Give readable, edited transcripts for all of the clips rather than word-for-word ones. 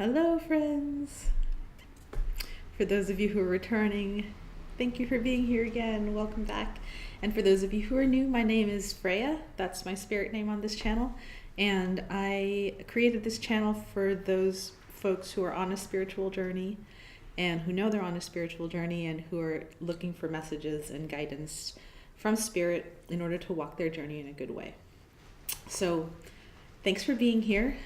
Hello, friends. For those of you who are returning, thank you for being here again. Welcome back. And for those of you who are new, my name is Freya. That's my spirit name on this channel. And I created this channel for those folks who are on a spiritual journey and who know they're on a spiritual journey and who are looking for messages and guidance from spirit in order to walk their journey in a good way. So thanks for being here.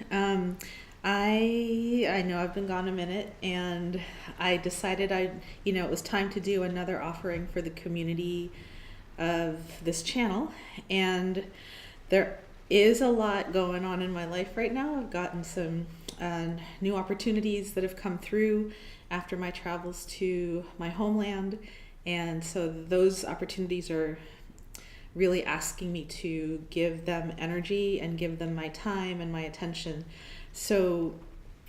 I know I've been gone a minute, and I decided it was time to do another offering for the community of this channel. And there is a lot going on in my life right now. I've gotten some new opportunities that have come through after my travels to my homeland. And so those opportunities are really asking me to give them energy and give them my time and my attention. So,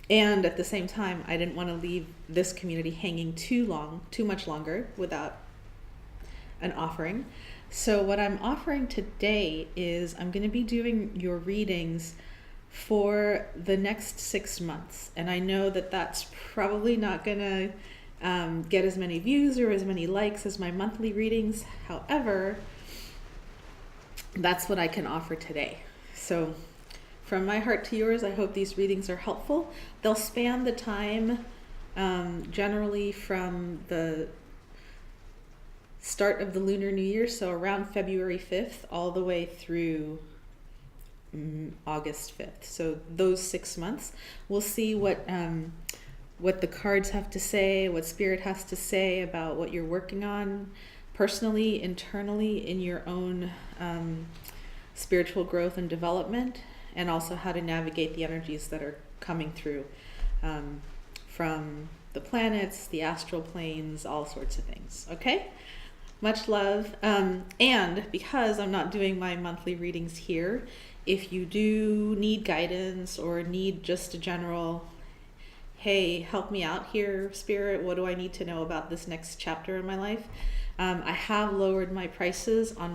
and at the same time, I didn't want to leave this community hanging too much longer without an offering. So what I'm offering today is I'm going to be doing your readings for the next 6 months. And I know that that's probably not going to get as many views or as many likes as my monthly readings. However, that's what I can offer today. So from my heart to yours, I hope these readings are helpful. They'll span the time generally from the start of the Lunar New Year, so around February 5th, all the way through August 5th. So those 6 months, we'll see what the cards have to say, what Spirit has to say about what you're working on personally, internally, in your own spiritual growth and development, and also how to navigate the energies that are coming through from the planets, the astral planes, all sorts of things. Okay? Much love. And because I'm not doing my monthly readings here, if you do need guidance or need just a general, hey, help me out here, Spirit, what do I need to know about this next chapter in my life? I have lowered my prices on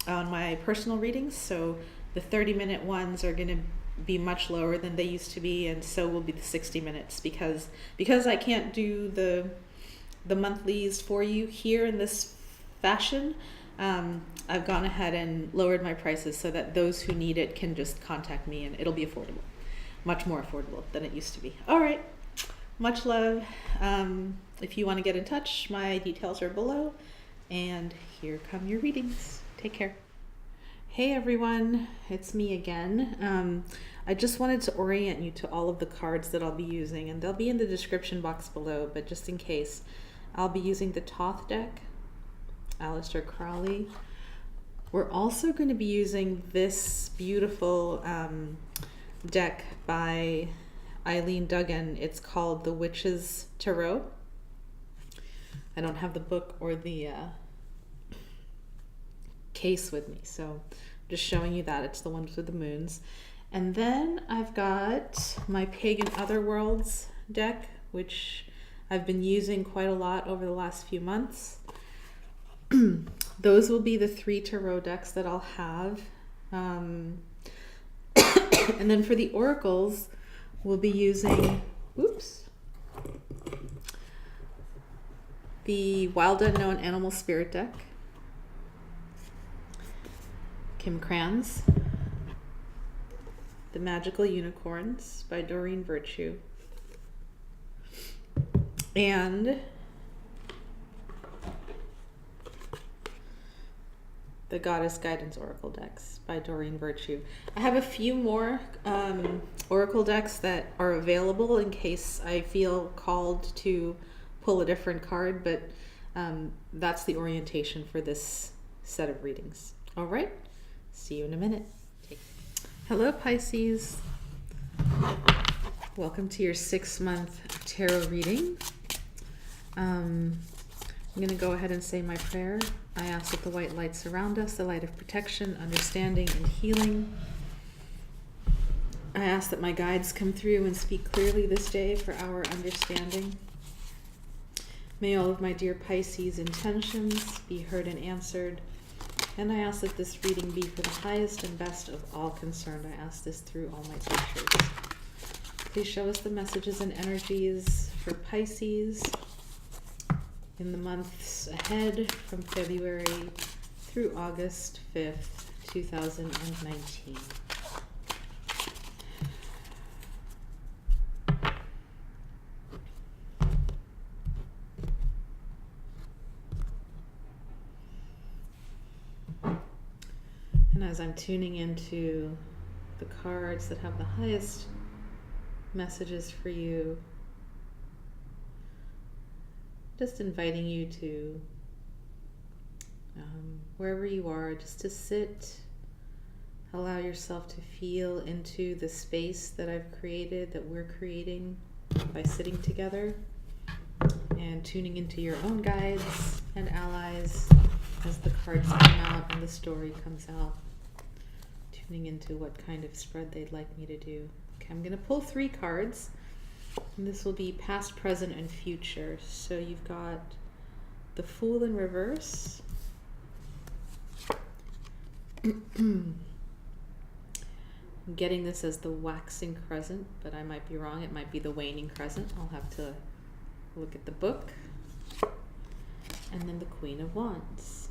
my personal readings, so the 30-minute ones are going to be much lower than they used to be, and so will be the 60 minutes because I can't do the monthlies for you here in this fashion. I've gone ahead and lowered my prices so that those who need it can just contact me, and it'll be affordable, much more affordable than it used to be. All right, much love. If you want to get in touch, my details are below, and here come your readings. Take care. Hey everyone, it's me again. I just wanted to orient you to all of the cards that I'll be using, and they'll be in the description box below, but just in case, I'll be using the Thoth deck, Aleister Crowley. We're also going to be using this beautiful deck by Eileen Duggan. It's called The Witch's Tarot. I don't have the book or the case with me, so I'm just showing you that. It's the ones with the moons. And then I've got my Pagan Otherworlds deck, which I've been using quite a lot over the last few months. Those will be the 3 tarot decks that I'll have. And then for the oracles, we'll be using the Wild Unknown Animal Spirit deck, Kim Kranz, The Magical Unicorns by Doreen Virtue, and the Goddess Guidance Oracle decks by Doreen Virtue. I have a few more oracle decks that are available in case I feel called to pull a different card, but that's the orientation for this set of readings. All right, see you in a minute. Hello, Pisces. Welcome to your 6-month tarot reading. I'm going to go ahead and say my prayer. I ask that the white light surround us, the light of protection, understanding, and healing. I ask that my guides come through and speak clearly this day for our understanding. May all of my dear Pisces intentions be heard and answered. And I ask that this reading be for the highest and best of all concerned. I ask this through all my teachers. Please show us the messages and energies for Pisces in the months ahead from February through August 5th, 2019. And as I'm tuning into the cards that have the highest messages for you, just inviting you to, wherever you are, just to sit, allow yourself to feel into the space that I've created, that we're creating by sitting together, and tuning into your own guides and allies as the cards come out and the story comes out, tuning into what kind of spread they'd like me to do. Okay, I'm going to pull 3 cards, and this will be past, present, and future. So you've got the Fool in reverse. I'm getting this as the waxing crescent, but I might be wrong. It might be the waning crescent. I'll have to look at the book. And then the Queen of Wands.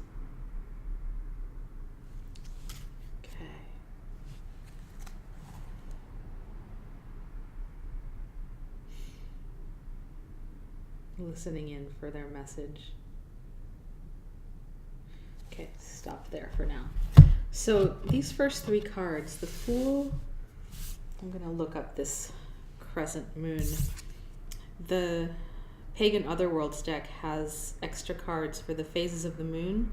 Listening in for their message. Okay, stop there for now. So these first 3 cards, the Fool, I'm going to look up this crescent moon. The Pagan Otherworlds deck has extra cards for the phases of the moon,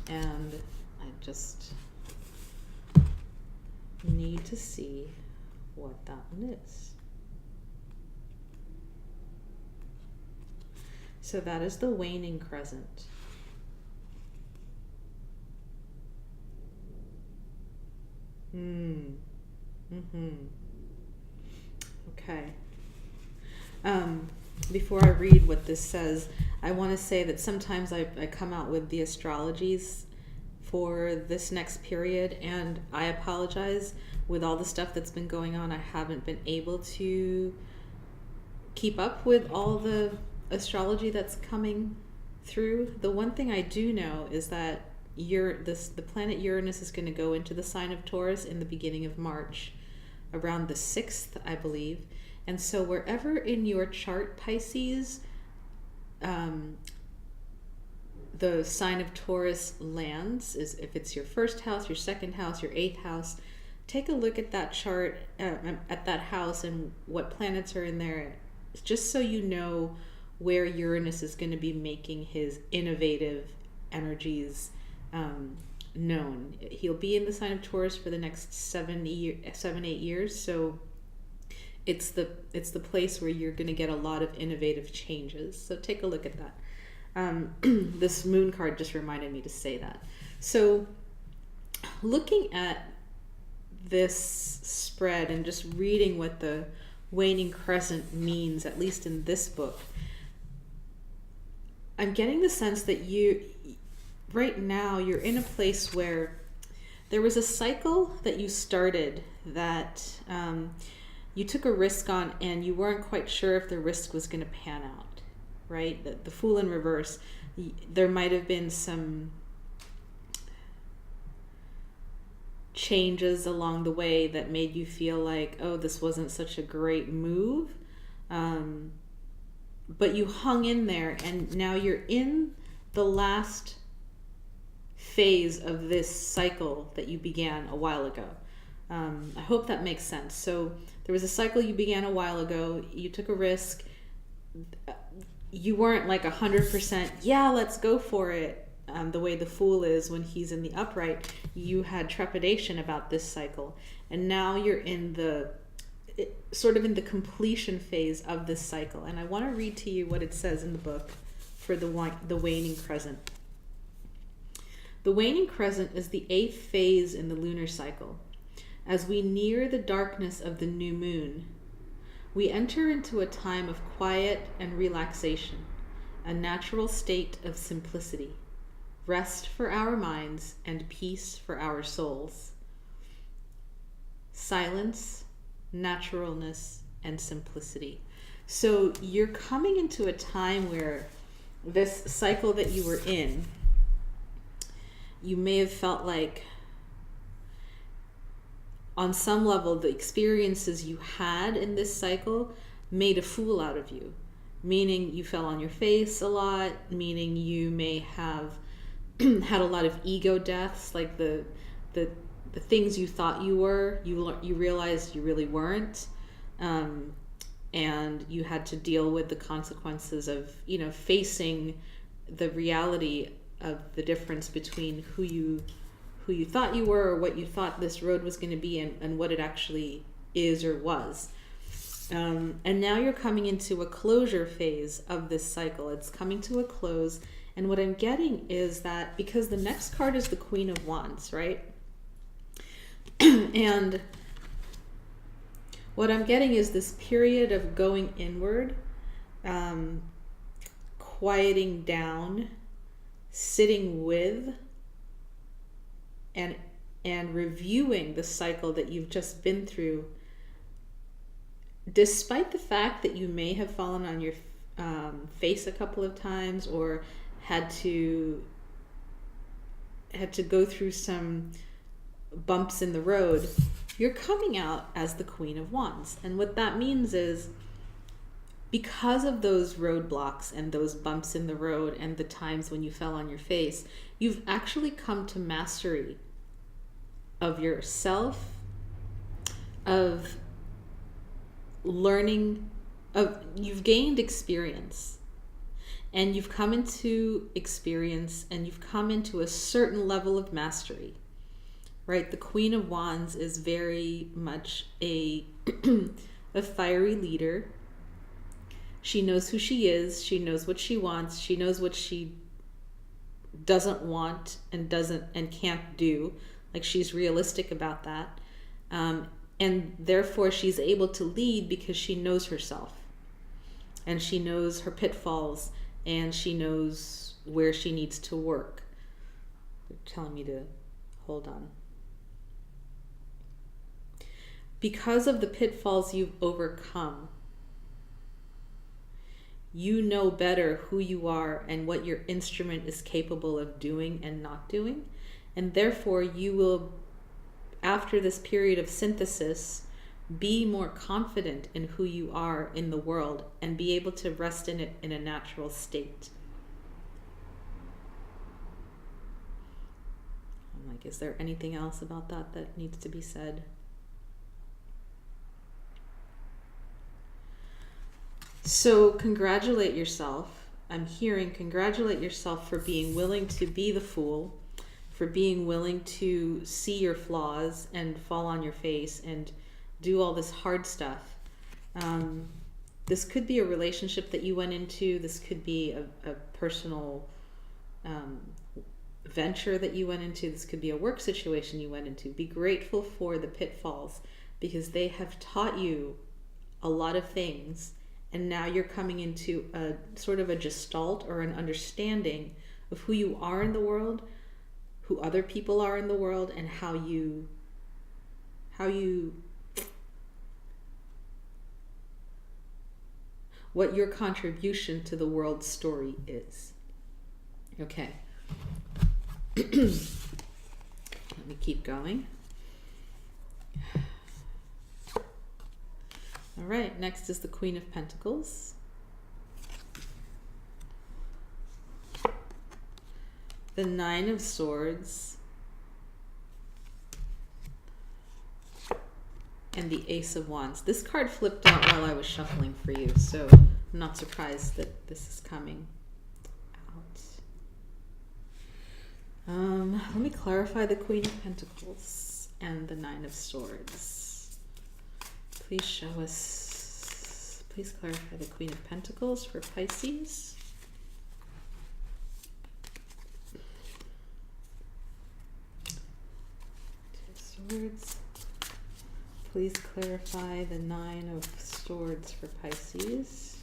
and I just need to see what that one is. So that is the waning crescent. Okay. Before I read what this says, I want to say that sometimes I come out with the astrologies for this next period, and I apologize. With all the stuff that's been going on, I haven't been able to keep up with all the astrology that's coming through. The one thing I do know is that the planet Uranus is going to go into the sign of Taurus in the beginning of March, around the 6th, I believe. And so wherever in your chart, Pisces, the sign of Taurus lands, is if it's your first house, your second house, your 8th house, take a look at that chart, at that house, and what planets are in there, just so you know where Uranus is going to be making his innovative energies known. He'll be in the sign of Taurus for the next 7-8 years, so it's the place where you're going to get a lot of innovative changes. So take a look at that. This moon card just reminded me to say that. So looking at this spread and just reading what the waning crescent means, at least in this book, I'm getting the sense that right now, you're in a place where there was a cycle that you started that you took a risk on, and you weren't quite sure if the risk was going to pan out, right? The Fool in reverse, there might have been some changes along the way that made you feel like, oh, this wasn't such a great move. But you hung in there, and now you're in the last phase of this cycle that you began a while ago. I hope that makes sense. So there was a cycle you began a while ago. You took a risk. You weren't like 100%, yeah, let's go for it. The way the Fool is when he's in the upright, you had trepidation about this cycle. And now you're in the sort of in the completion phase of this cycle. And I want to read to you what it says in the book for the waning crescent. The waning crescent is the 8th phase in the lunar cycle. As we near the darkness of the new moon, we enter into a time of quiet and relaxation, a natural state of simplicity, rest for our minds and peace for our souls. Silence, naturalness, and simplicity. So you're coming into a time where this cycle that you were in, you may have felt like on some level the experiences you had in this cycle made a fool out of you, meaning you fell on your face a lot, meaning you may have had a lot of ego deaths, like the things you thought you were, you realized you really weren't, and you had to deal with the consequences of, you know, facing the reality of the difference between who you thought you were, or what you thought this road was going to be, and what it actually is or was. And now you're coming into a closure phase of this cycle. It's coming to a close. And what I'm getting is that, because the next card is the Queen of Wands, right? And what I'm getting is this period of going inward, quieting down, sitting with, and reviewing the cycle that you've just been through, despite the fact that you may have fallen on your face a couple of times, or had to go through some bumps in the road. You're coming out as the Queen of Wands. And what that means is, because of those roadblocks and those bumps in the road and the times when you fell on your face, you've actually come to mastery of yourself, of learning, you've gained experience, and you've come into experience, and you've come into a certain level of mastery, right? The Queen of Wands is very much a fiery leader. She knows who she is. She knows what she wants. She knows what she doesn't want and can't do. Like, she's realistic about that. And therefore she's able to lead because she knows herself, and she knows her pitfalls, and she knows where she needs to work. They're telling me to hold on. Because of the pitfalls you've overcome, you know better who you are and what your instrument is capable of doing and not doing. And therefore you will, after this period of synthesis, be more confident in who you are in the world and be able to rest in it in a natural state. I'm like, is there anything else about that needs to be said? So congratulate yourself. I'm hearing congratulate yourself for being willing to be the fool, for being willing to see your flaws and fall on your face and do all this hard stuff. This could be a relationship that you went into. This could be a personal venture that you went into. This could be a work situation you went into. Be grateful for the pitfalls, because they have taught you a lot of things. And now you're coming into a sort of a gestalt, or an understanding of who you are in the world, who other people are in the world, and how you what your contribution to the world's story is. Okay. Let me keep going. All right, next is the Queen of Pentacles. The Nine of Swords. And the Ace of Wands. This card flipped out while I was shuffling for you, so I'm not surprised that this is coming out. Let me clarify the Queen of Pentacles and the Nine of Swords. Please show us, please clarify the Queen of Pentacles for Pisces. Two of Swords. Please clarify the Nine of Swords for Pisces.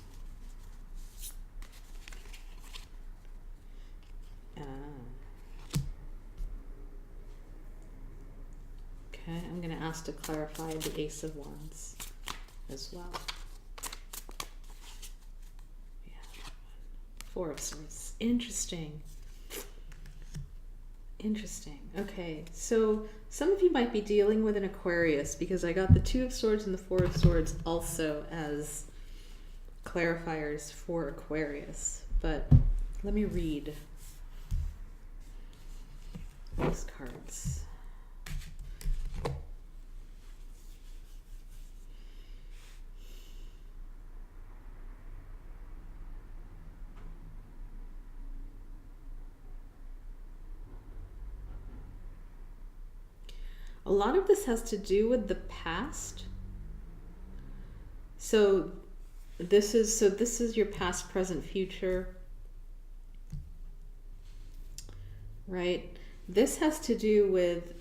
Okay, I'm going to ask to clarify the Ace of Wands. as well. Yeah, Four of Swords. Interesting. Interesting. Okay, so some of you might be dealing with an Aquarius, because I got the Two of Swords and the Four of Swords also as clarifiers for Aquarius. But let me read these cards. A lot of this has to do with the past. So this is your past, present, future, right? This has to do with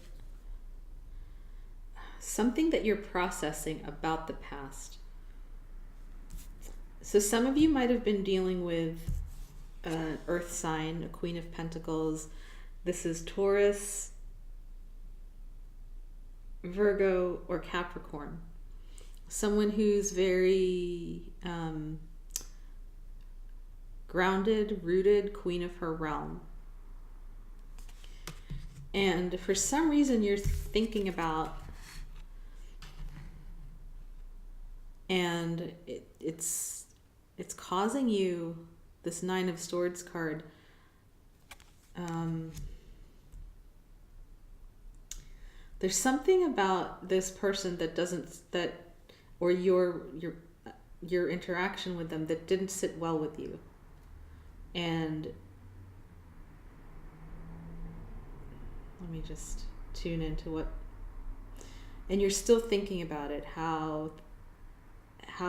something that you're processing about the past. So some of you might have been dealing with an earth sign, a Queen of Pentacles. This is Taurus, Virgo, or Capricorn. Someone who's very grounded, rooted, queen of her realm. And for some reason you're thinking about, and it's causing you, this Nine of Swords card, there's something about this person or your interaction with them that didn't sit well with you. And let me just tune into what, and you're still thinking about it, how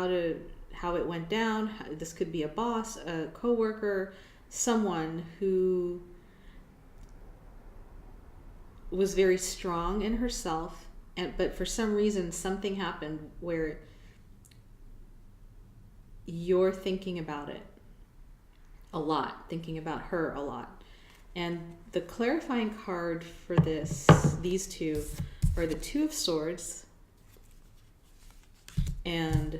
it went down. This could be a boss, a coworker, someone who was very strong in herself, but for some reason something happened where you're thinking about it a lot, thinking about her a lot. And the clarifying card for these two are the Two of Swords and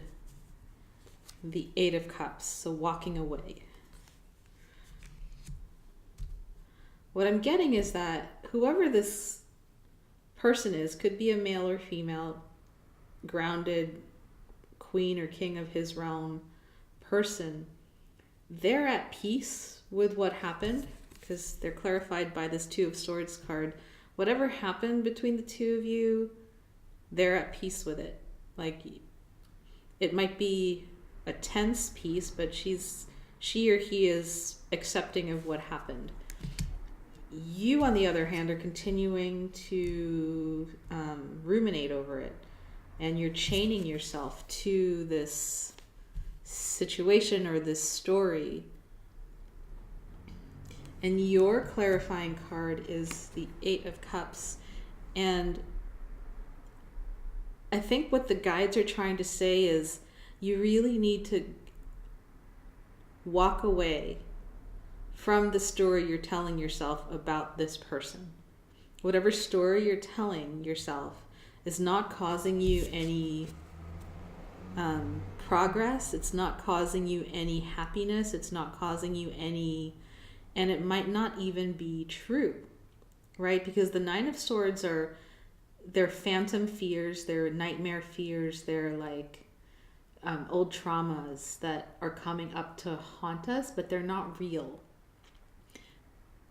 the Eight of Cups, so walking away. What I'm getting is that whoever this person is, could be a male or female, grounded queen or king of his realm person, they're at peace with what happened, because they're clarified by this Two of Swords card. Whatever happened between the two of you, they're at peace with it. Like, it might be a tense peace, but she or he is accepting of what happened. You, on the other hand, are continuing to ruminate over it, and you're chaining yourself to this situation or this story. And your clarifying card is the Eight of Cups. And I think what the guides are trying to say is you really need to walk away from the story you're telling yourself about this person. Whatever story you're telling yourself is not causing you any progress. It's not causing you any happiness. It's not causing you any, and it might not even be true, right? Because the Nine of Swords they're phantom fears, they're nightmare fears, they're like old traumas that are coming up to haunt us, but they're not real.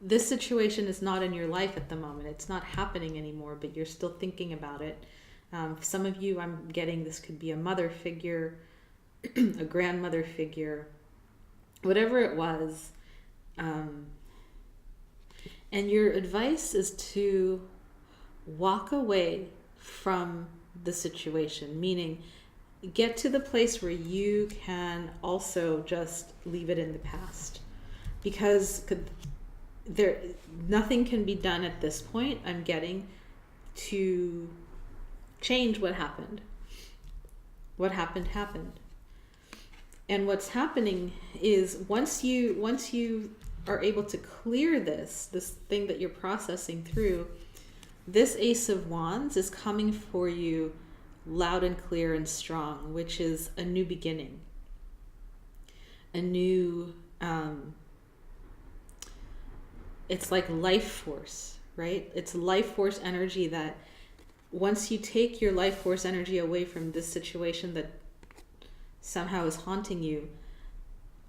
This situation is not in your life at the moment. It's not happening anymore, but you're still thinking about it. Some of you, I'm getting, this could be a mother figure, a grandmother figure, whatever it was. And your advice is to walk away from the situation, meaning get to the place where you can also just leave it in the past, because nothing can be done at this point, I'm getting, to change what happened. What happened happened. And what's happening is once you are able to clear this thing that you're processing through, this Ace of Wands is coming for you loud and clear and strong, which is a new beginning, a new, it's like life force, right? It's life force energy that once you take your life force energy away from this situation that somehow is haunting you,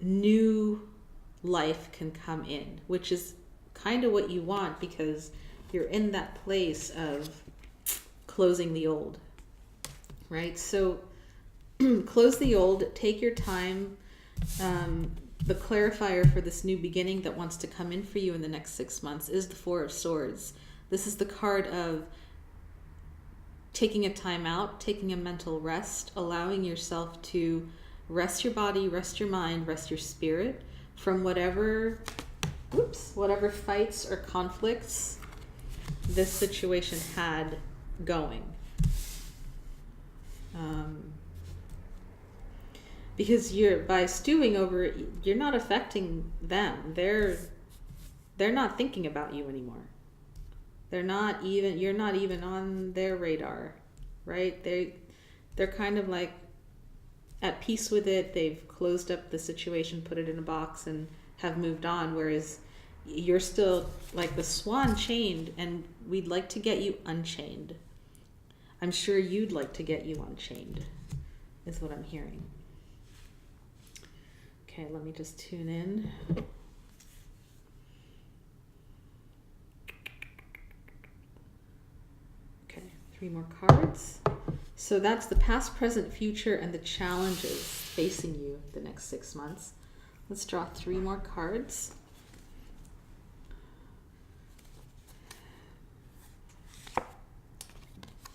new life can come in, which is kind of what you want, because you're in that place of closing the old, right? So close the old, take your time. The clarifier for this new beginning that wants to come in for you in the next 6 months is the Four of Swords. This is the card of taking a time out, taking a mental rest, allowing yourself to rest your body, rest your mind, rest your spirit from whatever fights or conflicts this situation had going. Because by stewing over it, you're not affecting them. They're not thinking about you anymore. You're not even on their radar, right? They're kind of like at peace with it. They've closed up the situation, put it in a box, and have moved on, whereas you're still like the swan chained, and we'd like to get you unchained. I'm sure you'd like to get you unchained, is what I'm hearing. Okay, let me just tune in. Okay, 3 more cards. So that's the past, present, future, and the challenges facing you the next 6 months. Let's draw 3 more cards.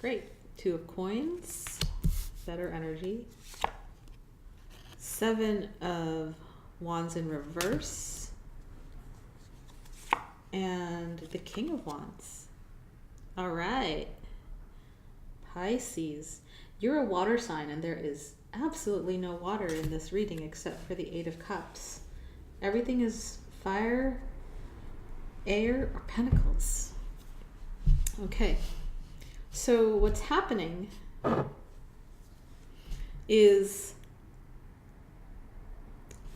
Great. 2 of Coins, better energy. 7 of Wands in reverse. And the King of Wands. All right. Pisces. You're a water sign, and there is absolutely no water in this reading except for the 8 of Cups. Everything is fire, air, or pentacles. Okay. So what's happening is,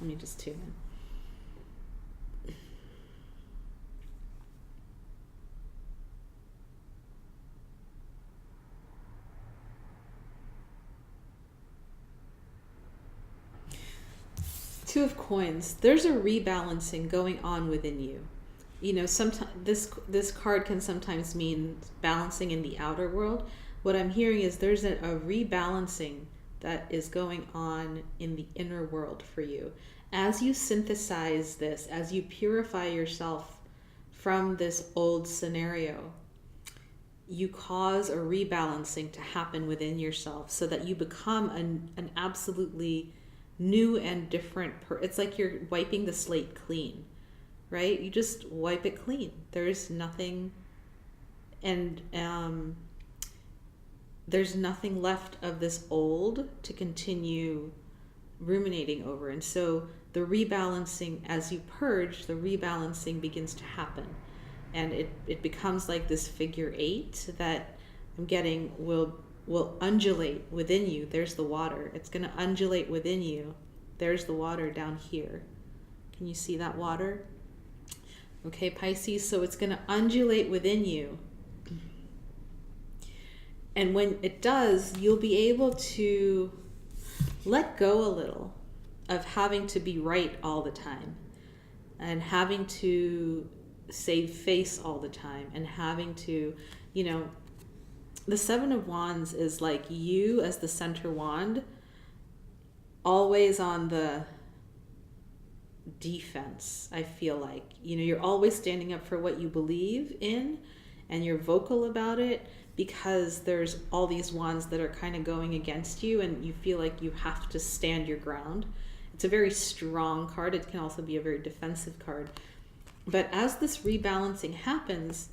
let me just tune in. Two of Coins. There's a rebalancing going on within you. You know, sometimes this card can sometimes mean balancing in the outer world. What I'm hearing is there's a rebalancing that is going on in the inner world for you. As you synthesize this, as you purify yourself from this old scenario, you cause a rebalancing to happen within yourself so that you become an absolutely new and different it's like you're wiping the slate clean, right? You just wipe it clean. There's nothing, and there's nothing left of this old to continue ruminating over. And so the rebalancing, as you purge, the rebalancing begins to happen. And it becomes like this figure 8 that I'm getting will undulate within you. There's the water. It's going to undulate within you. There's the water down here. Can you see that water? Okay, Pisces, so it's going to undulate within you. And when it does, you'll be able to let go a little of having to be right all the time, and having to save face all the time, and having to, you know, the 7 of Wands is like you as the center wand, always on the defense. I feel like, you know, you're always standing up for what you believe in, and you're vocal about it, because there's all these wands that are kind of going against you, and you feel like you have to stand your ground. It's a very strong card. It can also be a very defensive card. But as this rebalancing happens,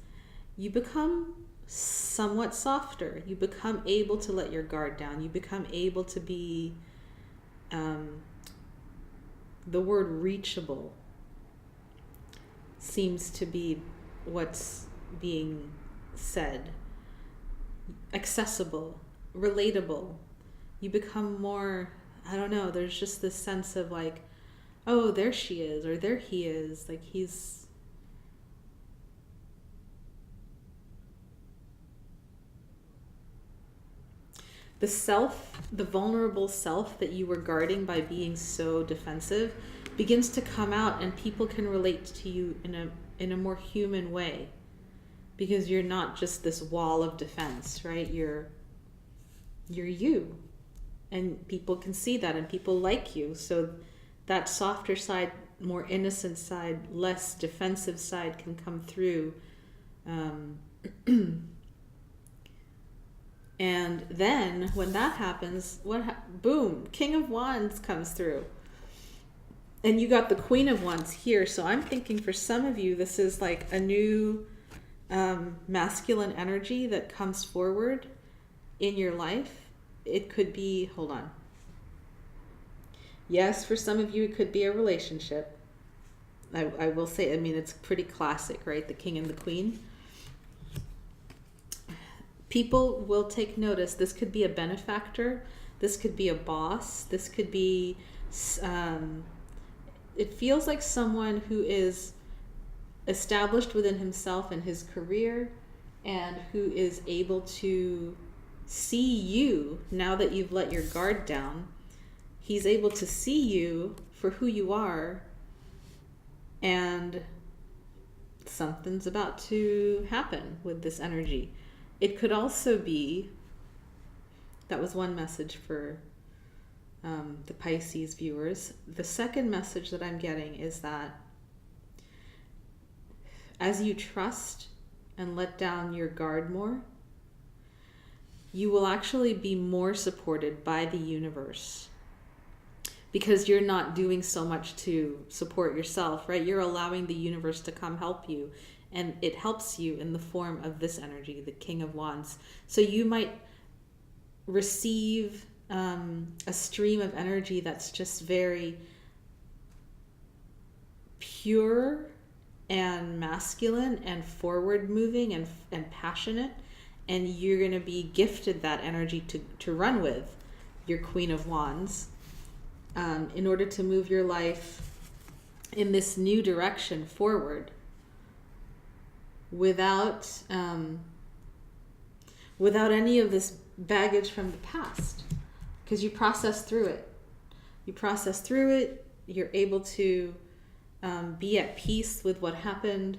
you become somewhat softer. You become able to let your guard down. You become able to be, the word reachable seems to be what's being said. Accessible. relatable. You become more, I don't know, there's just this sense of like, oh, there she is, or there he is. Like he's, the self, the vulnerable self that you were guarding by being so defensive begins to come out, and people can relate to you in a more human way, because you're not just this wall of defense, right? You're you, and people can see that, and people like you. So that softer side, more innocent side, less defensive side can come through. And then when that happens, boom, King of Wands comes through. And you got the Queen of Wands here. So I'm thinking for some of you, this is like a new masculine energy that comes forward in your life. It could be, hold on. Yes, for some of you, it could be a relationship. I will say, I mean, it's pretty classic, right? The King and the Queen. People will take notice. This could be a benefactor. This could be a boss. This could be, it feels like someone who is established within himself and his career, and who is able to see you now that you've let your guard down. He's able to see you for who you are, and something's about to happen with this energy. It could also be, that was one message for the Pisces viewers. The second message that I'm getting is that as you trust and let down your guard more, you will actually be more supported by the universe, because you're not doing so much to support yourself, right? You're allowing the universe to come help you. And it helps you in the form of this energy, the King of Wands. So you might receive a stream of energy that's just very pure and masculine and forward moving and passionate. And you're going to be gifted that energy to run with, your Queen of Wands, in order to move your life in this new direction forward. Without any of this baggage from the past, because you process through it. You're able to be at peace with what happened.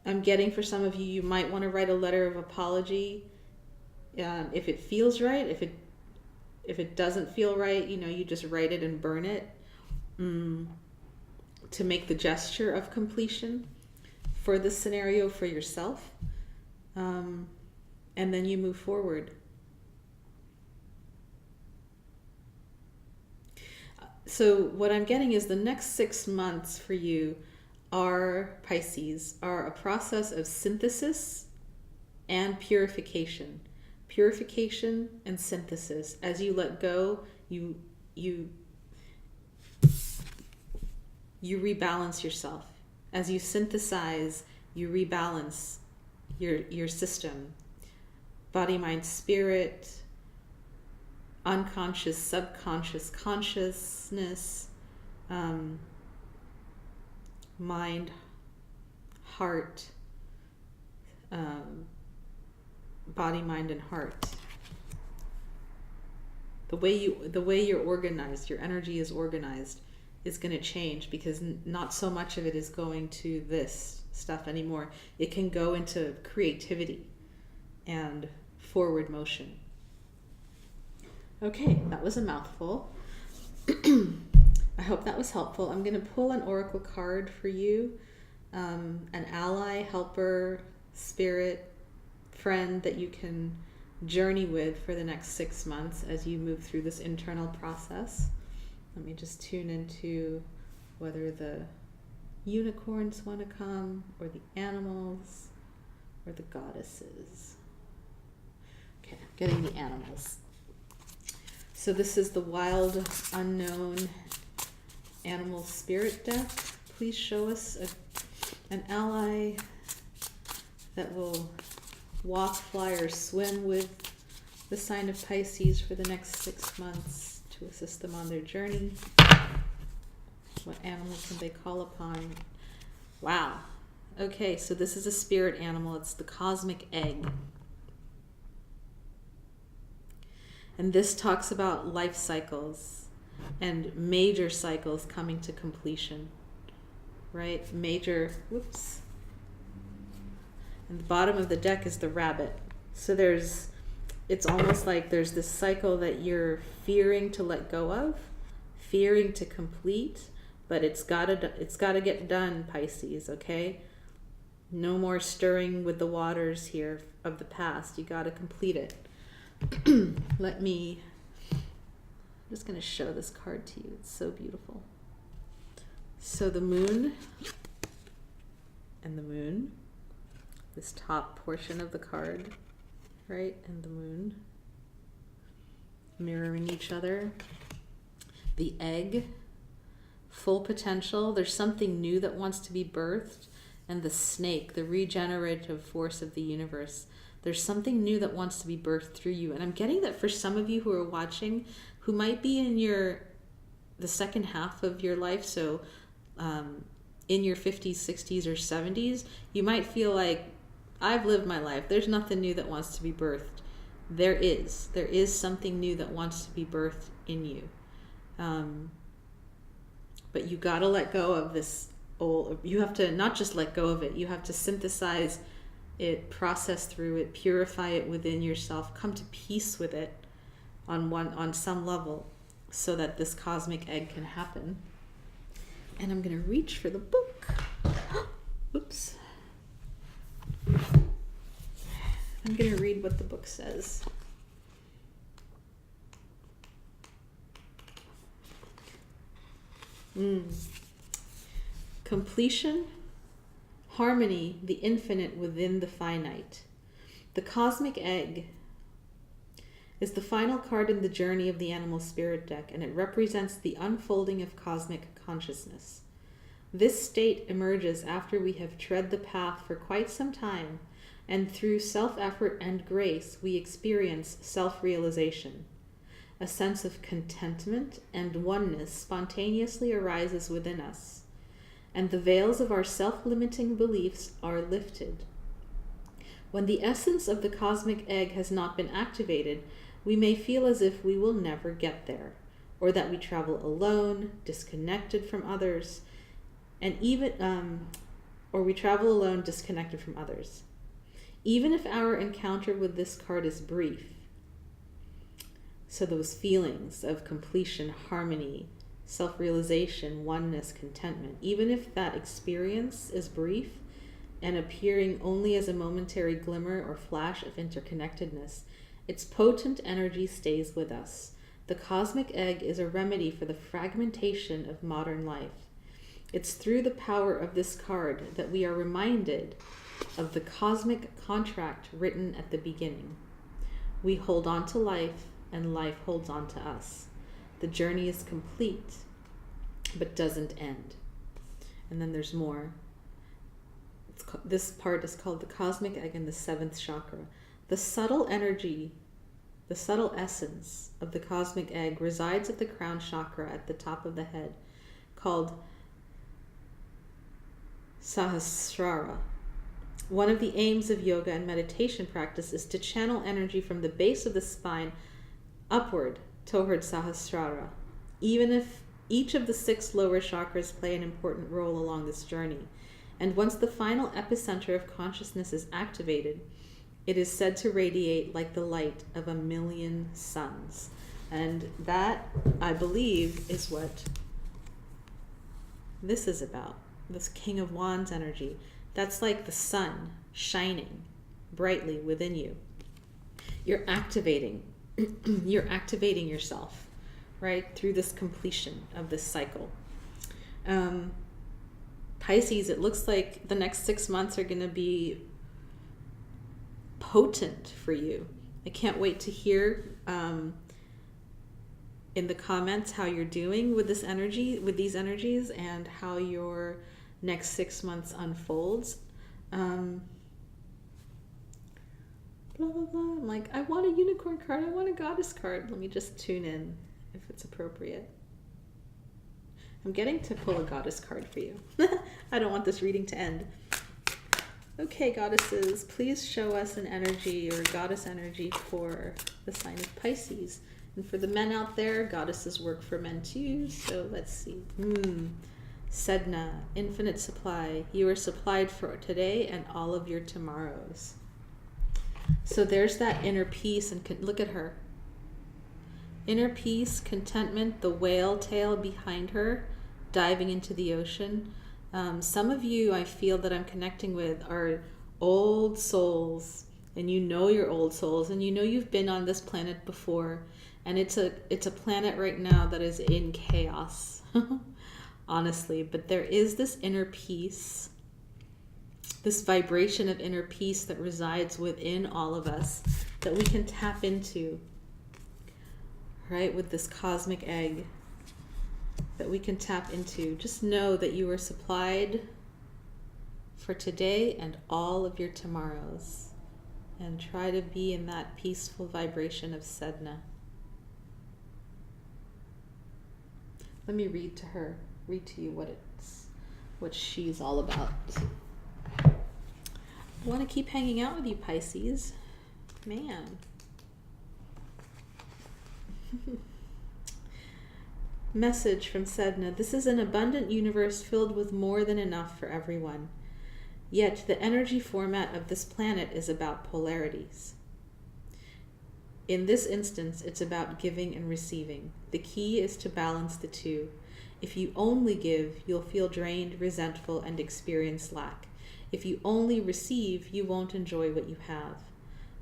I'm getting, for some of you, you might want to write a letter of apology if it feels right. If it doesn't feel right, you just write it and burn it. To make the gesture of completion for this scenario for yourself. And then you move forward. So what I'm getting is the next 6 months for you are, Pisces, are a process of synthesis and purification. Purification and synthesis. As you let go, you rebalance yourself. As you synthesize, you rebalance your system. Body, mind, spirit, unconscious, subconscious, consciousness, mind, heart, body, mind, and heart. The way you're organized, your energy is organized, is going to change, because not so much of it is going to this stuff anymore. It can go into creativity and forward motion. Okay, that was a mouthful. I hope that was helpful. I'm going to pull an oracle card for you, an ally, helper, spirit, friend that you can journey with for the next 6 months as you move through this internal process. Let me just tune into whether the unicorns want to come, or the animals, or the goddesses. Okay, I'm getting the animals. So this is the wild, unknown animal spirit deck. Please show us an ally that will walk, fly, or swim with the sign of Pisces for the next 6 months to assist them on their journey. What animal can they call upon? Wow. Okay, so this is a spirit animal. It's the cosmic egg. And this talks about life cycles and major cycles coming to completion, right? Major, whoops. And the bottom of the deck is the rabbit. So it's almost like there's this cycle that you're fearing to let go of, fearing to complete, but it's gotta get done, Pisces, okay? No more stirring with the waters here of the past. You gotta complete it. I'm just going to show this card to you. It's so beautiful. So the moon and the moon, this top portion of the card, right? And the moon mirroring each other. The egg, full potential. There's something new that wants to be birthed. And the snake, the regenerative force of the universe. There's something new that wants to be birthed through you. And I'm getting that for some of you who are watching, who might be in the second half of your life, so in your 50s, 60s, or 70s, you might feel like, I've lived my life. There's nothing new that wants to be birthed. There is something new that wants to be birthed in you. But you got to let go of this old, you have to not just let go of it, you have to synthesize it, process through it, purify it within yourself, come to peace with it on some level, so that this cosmic egg can happen. And I'm going to reach for the book. Oops. I'm going to read what the book says. Completion, harmony, the infinite within the finite. The cosmic egg is the final card in the journey of the animal spirit deck, and it represents the unfolding of cosmic consciousness. This state emerges after we have tread the path for quite some time, and through self-effort and grace, we experience self-realization. A sense of contentment and oneness spontaneously arises within us, and the veils of our self-limiting beliefs are lifted. When the essence of the cosmic egg has not been activated, we may feel as if we will never get there, or that we travel alone, disconnected from others, or we travel alone, disconnected from others. Even if our encounter with this card is brief, so those feelings of completion, harmony, self-realization, oneness, contentment, even if that experience is brief and appearing only as a momentary glimmer or flash of interconnectedness, its potent energy stays with us. The cosmic egg is a remedy for the fragmentation of modern life. It's through the power of this card that we are reminded of the cosmic contract written at the beginning. We hold on to life, and life holds on to us. The journey is complete, but doesn't end. And then there's more. This part is called the cosmic egg in the 7th chakra. The subtle energy, the subtle essence of the cosmic egg resides at the crown chakra at the top of the head, called Sahasrara. One of the aims of yoga and meditation practice is to channel energy from the base of the spine upward toward Sahasrara, even if each of the 6 lower chakras play an important role along this journey. And once the final epicenter of consciousness is activated, it is said to radiate like the light of 1,000,000 suns. And that, I believe, is what this is about. This King of Wands energy. That's like the sun shining brightly within you. You're activating yourself, right, through this completion of this cycle. Pisces, it looks like the next 6 months are going to be potent for you. I can't wait to hear in the comments how you're doing with this energy, with these energies, and how your next 6 months unfolds. blah, blah, blah. I'm like, I want a unicorn card. I want a goddess card. Let me just tune in if it's appropriate. I'm getting to pull a goddess card for you. I don't want this reading to end. Okay, goddesses, please show us an energy or goddess energy for the sign of Pisces. And for the men out there, goddesses work for men too. So let's see. Sedna, infinite supply. You are supplied for today and all of your tomorrows. So there's that inner peace, and look at her. Inner peace, contentment, the whale tail behind her, diving into the ocean. Some of you I feel that I'm connecting with are old souls, and you know you're old souls, and you know you've been on this planet before, and it's a planet right now that is in chaos, honestly. But there is this inner peace, this vibration of inner peace that resides within all of us that we can tap into, right, with this cosmic egg that we can tap into. Just know that you are supplied for today and all of your tomorrows, and try to be in that peaceful vibration of Sedna. Let me read to you what she's all about. I want to keep hanging out with you, Pisces. Man. Message from Sedna. This is an abundant universe filled with more than enough for everyone. Yet the energy format of this planet is about polarities. In this instance, it's about giving and receiving. The key is to balance the two. If you only give, you'll feel drained, resentful, and experience lack. If you only receive, you won't enjoy what you have.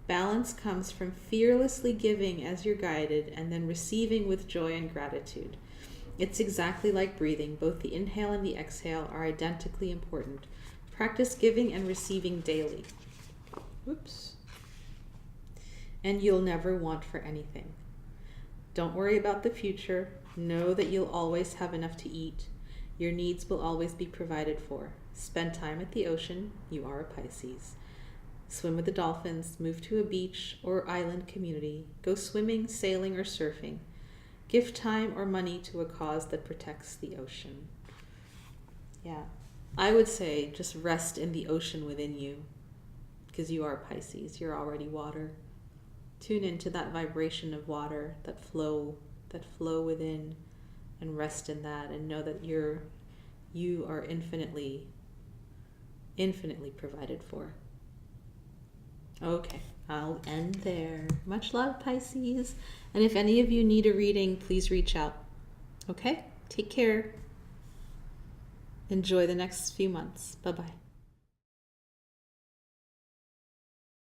Balance comes from fearlessly giving as you're guided, and then receiving with joy and gratitude. It's exactly like breathing. Both the inhale and the exhale are identically important. Practice giving and receiving daily. Whoops. And you'll never want for anything. Don't worry about the future. Know that you'll always have enough to eat. Your needs will always be provided for. Spend time at the ocean. You are a Pisces. Swim with the dolphins. Move to a beach or island community. Go swimming, sailing, or surfing. Give time or money to a cause that protects the ocean. Yeah, I would say just rest in the ocean within you, because you are Pisces. You're already water. Tune into that vibration of water, that flow within, and rest in that, and know that you are infinitely provided for. Okay, I'll end there. Much love, Pisces. And if any of you need a reading, please reach out. Okay? Take care. Enjoy the next few months. Bye-bye.